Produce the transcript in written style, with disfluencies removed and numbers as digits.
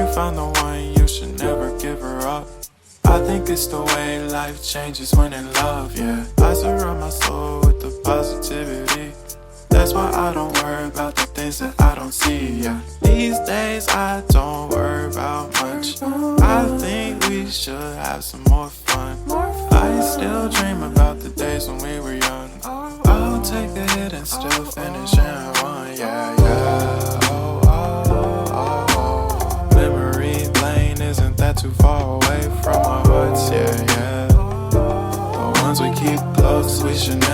you found the one, you should never give her up. I think it's the way life changes when in love, yeah. I surround my soul with the positivity. That's why I don't worry about the things that I don't see, yeah. These days I don't worry about much. I think we should have some more fun. I still dream about the days when we were young. I'll take a hit and still finish in one, yeah, yeah. Oh, oh, oh, oh. Memory lane isn't that too far away from our hearts, yeah, yeah. The ones we keep close, we should never